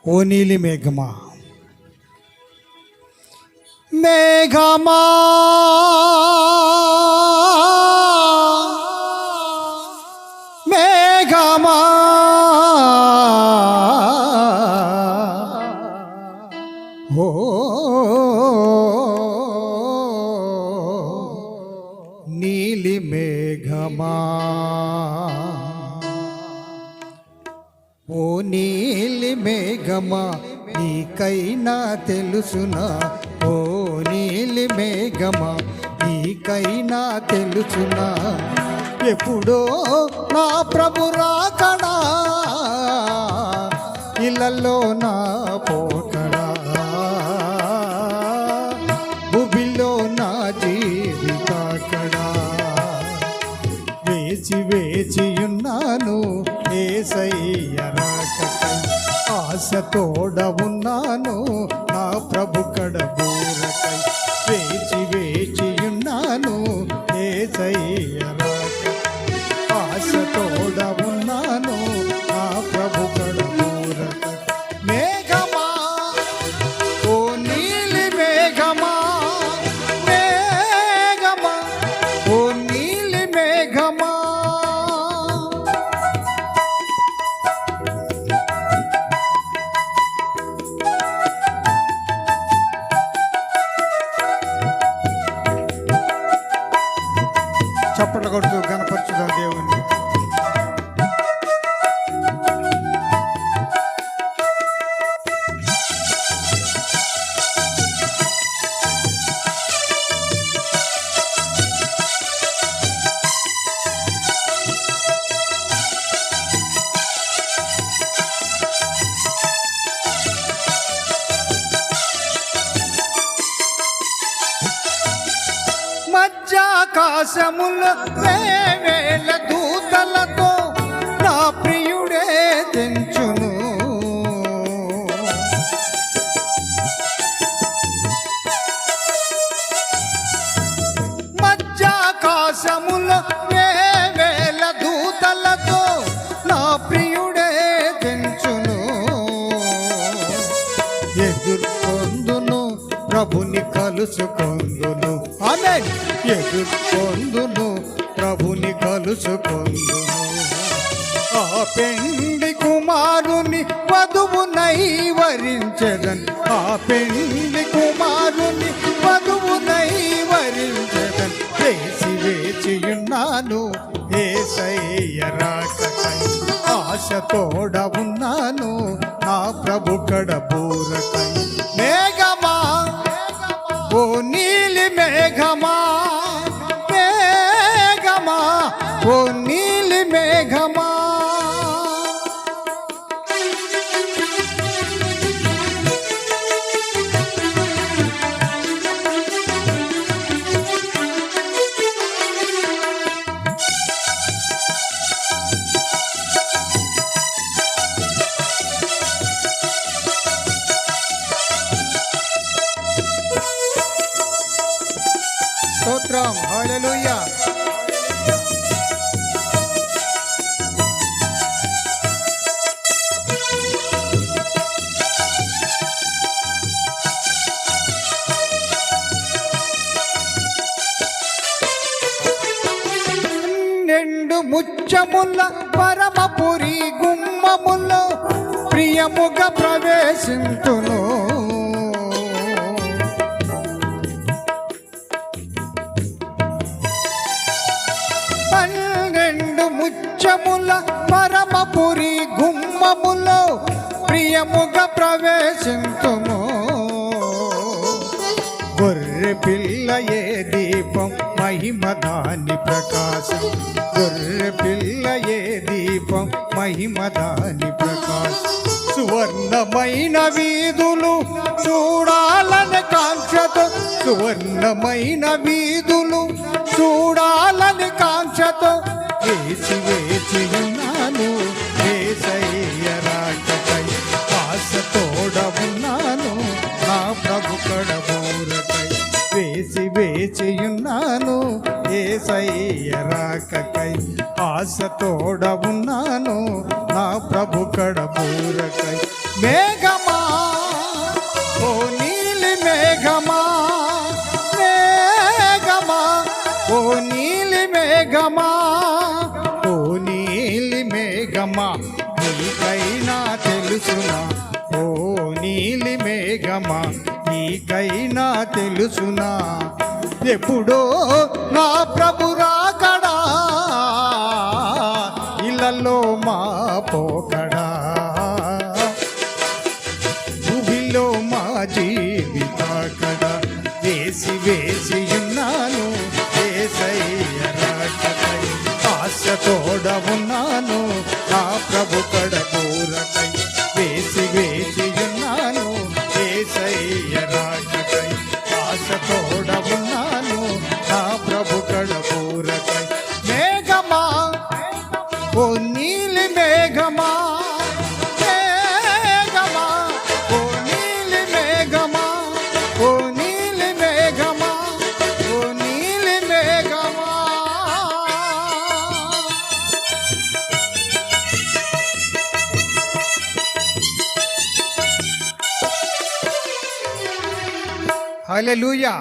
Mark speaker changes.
Speaker 1: ఓ నీలి మేఘమా, మేఘమా మేఘమా ఓ నీలి మేఘమా, ఓ నీలి మేఘమా నీకైనా తెలుసునా, ఓ నీలి మేఘమా నీకైనా తెలుసునా, ఎప్పుడో నా ప్రభు రాకడా ఇళ్ళల్లో నా పోకడా, భూమిలో నా జీవితాకడా, వేచి వేచియున్నాను యేసయ్య రాకకై, ఆశతోడ ఉన్నాను నా ప్రభు కడబూరకై, వేచి వేచియున్నాను యేసయ్య రాకకై, ఆశతోడ ఉన్నాను నా ప్రభు కడబూరకై. మేఘమా ఓ నీలి మేఘమా, మేఘమా ఓ నీలి మేఘమా, చప్పట్లు కొడుతూ గణపరచుదాం దేవుని. మధ్యాకాశములో వేవేల దూతలతో నా ప్రియుడే తెంచును, మధ్యాకాశములో వేవేల దూతలతో నా ప్రియుడే తెంచును, ఎదుర్కొందును ప్రభుని కలుసుకొందును, ఆమేన్, ఎదుర్కొందును ప్రభుని కలుసుకొందును, ఆ పెండి కుమారుని వధువునై వరించెదన్, ఆ పెండి కుమారుని వధువునై వరించెదన్, వేచి వేచియున్నాను యేసయ్య రాకకై, ఆశతోడ ఉన్నాను నా ప్రభు కడబూరకై. మేఘమా ఓ నీలి మేఘమా, మేఘమా ఓ నీలి మేఘమా, స్తోత్రం, హల్లెలూయా. నిండు ముత్యముల పరమపురి గుమ్మములో ప్రియముగా ప్రవేశింతును, పన్నెండు ముత్యముల పరమపురి గుమ్మములో ప్రియముగా ప్రవేశింతుము, గొర్రె పిల్ల ఏ దీపం మహిమదాని ప్రకాశం, గొర్రె పిల్ల ఏ దీపం మహిమదాని ప్రకాశం, సువర్ణమైన వీధులు చూడాలని కాంక్షతో, సువర్ణమైన వీధులు చూడాలని కాంక్షతో, వేచి వేచియున్నాను యేసయ్య రాకకై, ఆశతోడ ఉన్నాను నా ప్రభు కడబూరకై, వేచి వేచియున్నాను యేసయ్య రాకకై, ఆశతోడ ఉన్నాను నా ప్రభు కడబూరకై. మేఘమా ఓ నీలి మేఘమా, మేఘమా ఓ నీలి మేఘమా, ఓ నీలి మేఘమా నీకైనా తెలుసునా, ఓ నీలి మేఘమా నీకైనా తెలుసునా, ఎప్పుడో నా ప్రభు రాకడా ఇళ్ళల్లో మా పోకడా, భూమిలో మా జీవితాకడా వేసి వేసి ఉన్నాను యేసయ్య రాకడై, ఆశ తోడ ఉన్నాను నా ప్రభు కడ పూరకై, వేసి వేసి ఉన్నాను యేసయ్య రాకడై, ఆశ తోడ ఉన్నాను నా ప్రభు కడ పూరకై. మేఘమా ఓ నీలి మేఘమా, మేఘమా ఓ నీలి మేఘమా, ఓ నీలి మేఘమా, ఓ నీలి మేఘమా. హల్లెలూయా.